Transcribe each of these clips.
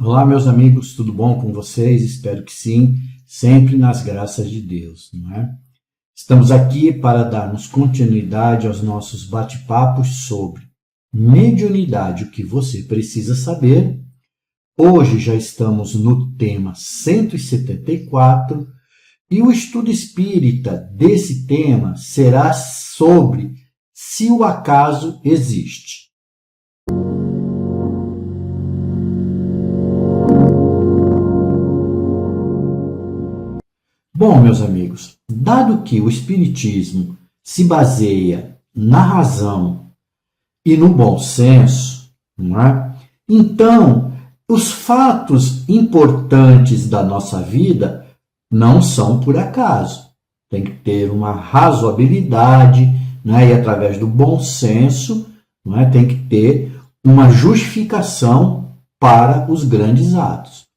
Olá, meus amigos, tudo bom com vocês? Espero que sim, sempre nas graças de Deus, não é? Estamos aqui para darmos continuidade aos nossos bate-papos sobre mediunidade, o que você precisa saber. Hoje já estamos no tema 174 e o estudo espírita desse tema será sobre se o acaso existe. Bom, meus amigos, dado que o Espiritismo se baseia na razão e no bom senso, não é? Então, os fatos importantes da nossa vida não são por acaso. Tem que ter uma razoabilidade, não é? E através do bom senso, não é? Tem que ter uma justificação para os grandes atos.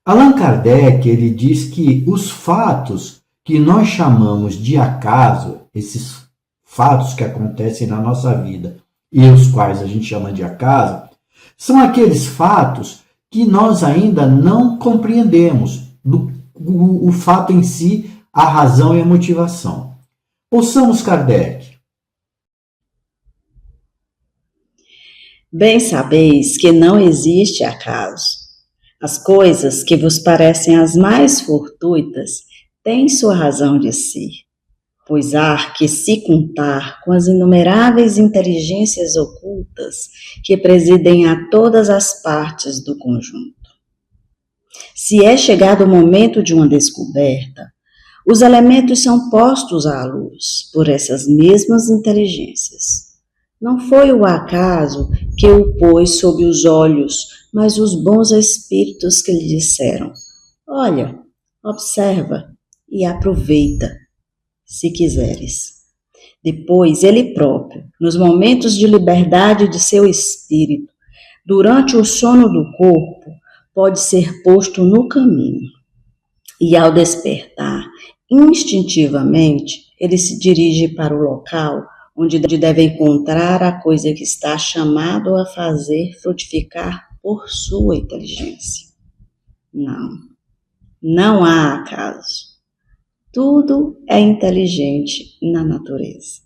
Allan Kardec ele diz que os fatos que nós chamamos de acaso, esses fatos que acontecem na nossa vida e os quais a gente chama de acaso, são aqueles fatos que nós ainda não compreendemos, o fato em si, a razão e a motivação. Ouçamos Kardec. Bem sabeis que não existe acaso. As coisas que vos parecem as mais fortuitas têm sua razão de ser, pois há que se contar com as inumeráveis inteligências ocultas que presidem a todas as partes do conjunto. Se é chegado o momento de uma descoberta, os elementos são postos à luz por essas mesmas inteligências. Não foi o acaso que o pôs sob os olhos, mas os bons espíritos que lhe disseram: olha, observa e aproveita, se quiseres. Depois, ele próprio, nos momentos de liberdade de seu espírito, durante o sono do corpo, pode ser posto no caminho. E ao despertar, instintivamente, ele se dirige para o local onde deve encontrar a coisa que está chamado a fazer frutificar por sua inteligência. Não há acaso. Tudo é inteligente na natureza.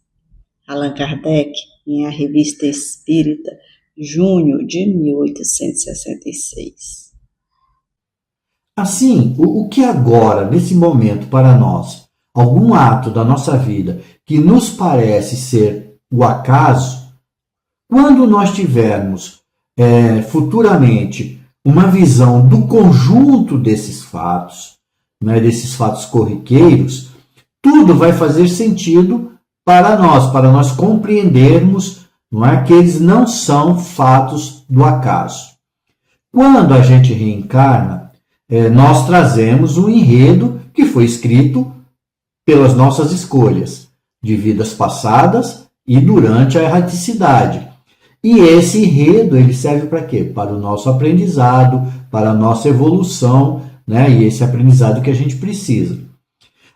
Allan Kardec, em A Revista Espírita, junho de 1866. Assim, o que agora, nesse momento, para nós, algum ato da nossa vida que nos parece ser o acaso, quando nós tivermos futuramente uma visão do conjunto desses fatos, né, desses fatos corriqueiros, tudo vai fazer sentido para nós compreendermos, não é, que eles não são fatos do acaso. Quando a gente reencarna, nós trazemos um enredo que foi escrito pelas nossas escolhas de vidas passadas e durante a erraticidade. E esse enredo ele serve para quê? Para o nosso aprendizado, para a nossa evolução, né? E esse aprendizado que a gente precisa.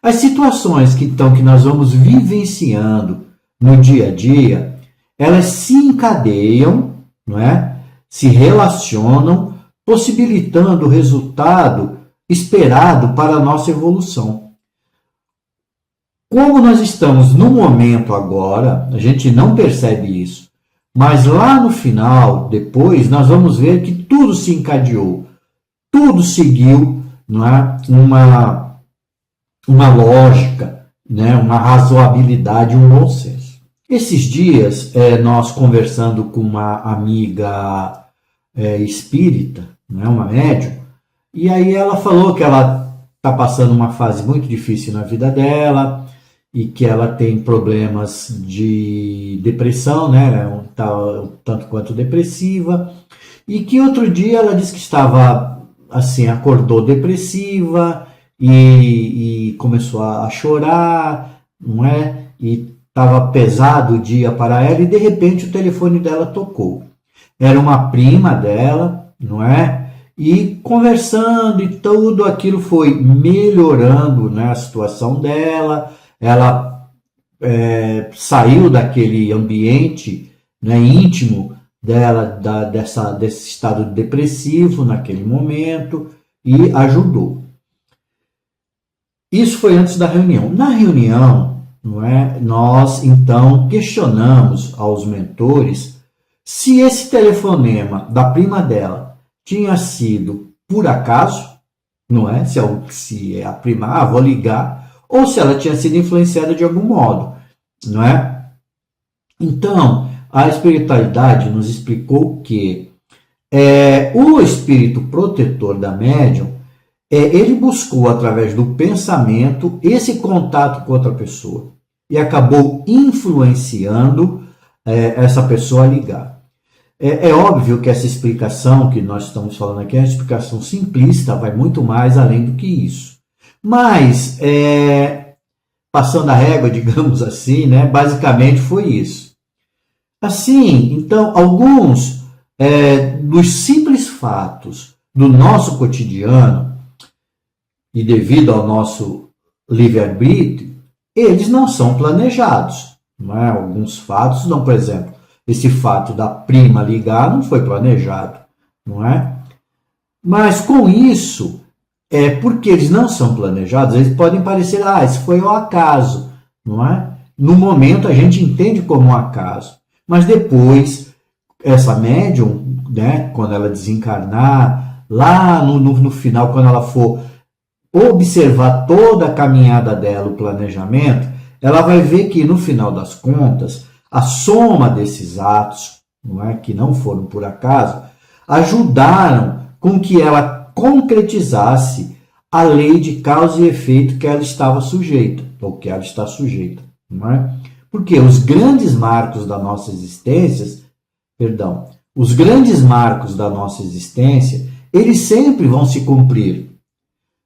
As situações que nós vamos vivenciando no dia a dia, elas se encadeiam, não é? Se relacionam, possibilitando o resultado esperado para a nossa evolução. Como nós estamos no momento agora, a gente não percebe isso, mas lá no final, depois, nós vamos ver que tudo se encadeou, tudo seguiu, não é? uma lógica, né? Uma razoabilidade, um bom senso. Esses dias, nós conversando com uma amiga espírita, né? Uma médium, e aí ela falou que ela está passando uma fase muito difícil na vida dela, e que ela tem problemas de depressão, né, tanto quanto depressiva, e que outro dia ela disse que estava, assim, acordou depressiva e começou a chorar, não é? E estava pesado o dia para ela e de repente o telefone dela tocou. Era uma prima dela, não é? E conversando e tudo aquilo foi melhorando, né, a situação dela. Ela saiu daquele ambiente, né, íntimo dela desse estado depressivo naquele momento e ajudou. Isso foi antes da reunião. Na reunião, não é, nós então questionamos aos mentores se esse telefonema da prima dela tinha sido por acaso, não é? Se a prima, vou ligar, ou se ela tinha sido influenciada de algum modo, não é? Então, a espiritualidade nos explicou que o espírito protetor da médium, ele buscou, através do pensamento, esse contato com outra pessoa e acabou influenciando essa pessoa a ligar. É óbvio que essa explicação que nós estamos falando aqui é uma explicação simplista, vai muito mais além do que isso. Mas, passando a régua, digamos assim, né, basicamente foi isso. Assim, então, alguns dos simples fatos do nosso cotidiano, e devido ao nosso livre-arbítrio, eles não são planejados. Não é? Alguns fatos não, por exemplo, esse fato da prima ligar não foi planejado, não é? Mas com isso, porque eles não são planejados, eles podem parecer, isso foi ao acaso, não é? No momento a gente entende como um acaso, mas depois, essa médium, né, quando ela desencarnar, lá no final, quando ela for observar toda a caminhada dela, o planejamento, ela vai ver que no final das contas, a soma desses atos, não é, que não foram por acaso, ajudaram com que ela concretizasse a lei de causa e efeito que ela estava sujeita, ou que ela está sujeita, não é? Porque os grandes marcos da nossa existência, eles sempre vão se cumprir,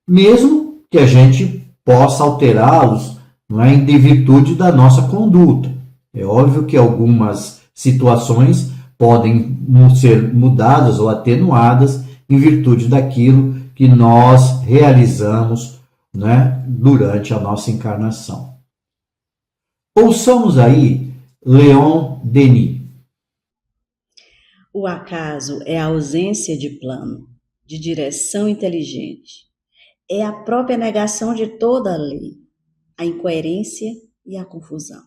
mesmo que a gente possa alterá-los, não é, em virtude da nossa conduta. É óbvio que algumas situações podem ser mudadas ou atenuadas em virtude daquilo que nós realizamos, né, durante a nossa encarnação. Ouçamos aí Leon Denis. O acaso é a ausência de plano, de direção inteligente. É a própria negação de toda a lei, a incoerência e a confusão.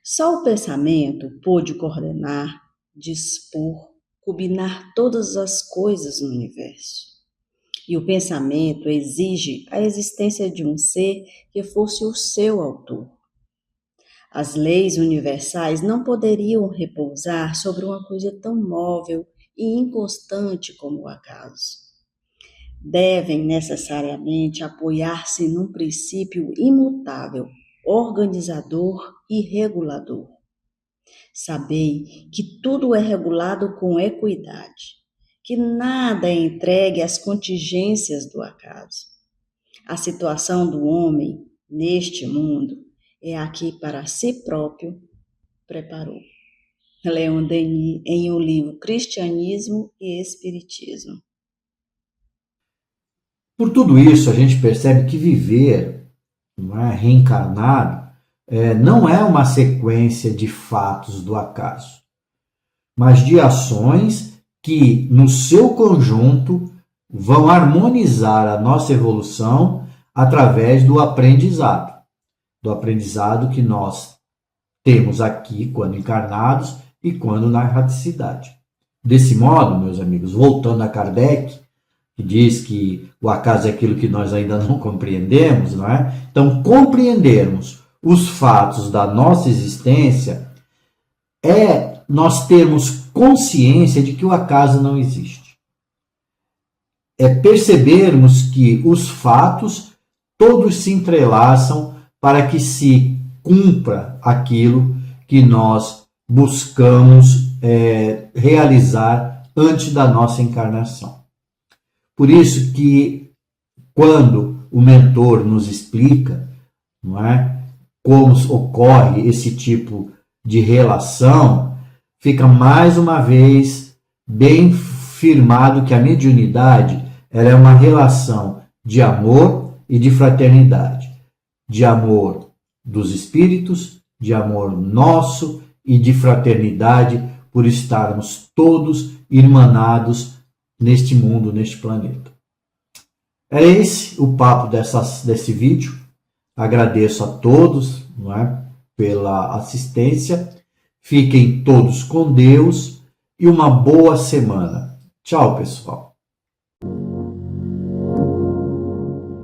Só o pensamento pôde coordenar, dispor, combinar todas as coisas no universo. E o pensamento exige a existência de um ser que fosse o seu autor. As leis universais não poderiam repousar sobre uma coisa tão móvel e inconstante como o acaso. Devem necessariamente apoiar-se num princípio imutável, organizador e regulador. Sabei que tudo é regulado com equidade, que nada é entregue às contingências do acaso. A situação do homem neste mundo é a que para si próprio preparou. Leon Denis, em o livro Cristianismo e Espiritismo. Por tudo isso, a gente percebe que viver, não é, reencarnado, não é uma sequência de fatos do acaso, mas de ações que, no seu conjunto, vão harmonizar a nossa evolução através do aprendizado que nós temos aqui quando encarnados e quando na erraticidade. Desse modo, meus amigos, voltando a Kardec, que diz que o acaso é aquilo que nós ainda não compreendemos, não é? Então, compreendermos os fatos da nossa existência nós termos consciência de que o acaso não existe. É percebermos que os fatos todos se entrelaçam para que se cumpra aquilo que nós buscamos realizar antes da nossa encarnação. Por isso que, quando o mentor nos explica, não é, como ocorre esse tipo de relação, fica mais uma vez bem firmado que a mediunidade ela é uma relação de amor e de fraternidade, de amor dos espíritos, de amor nosso e de fraternidade por estarmos todos irmanados neste mundo, neste planeta. Era esse o papo desse vídeo. Agradeço a todos, não é, pela assistência. Fiquem todos com Deus e uma boa semana. Tchau, pessoal.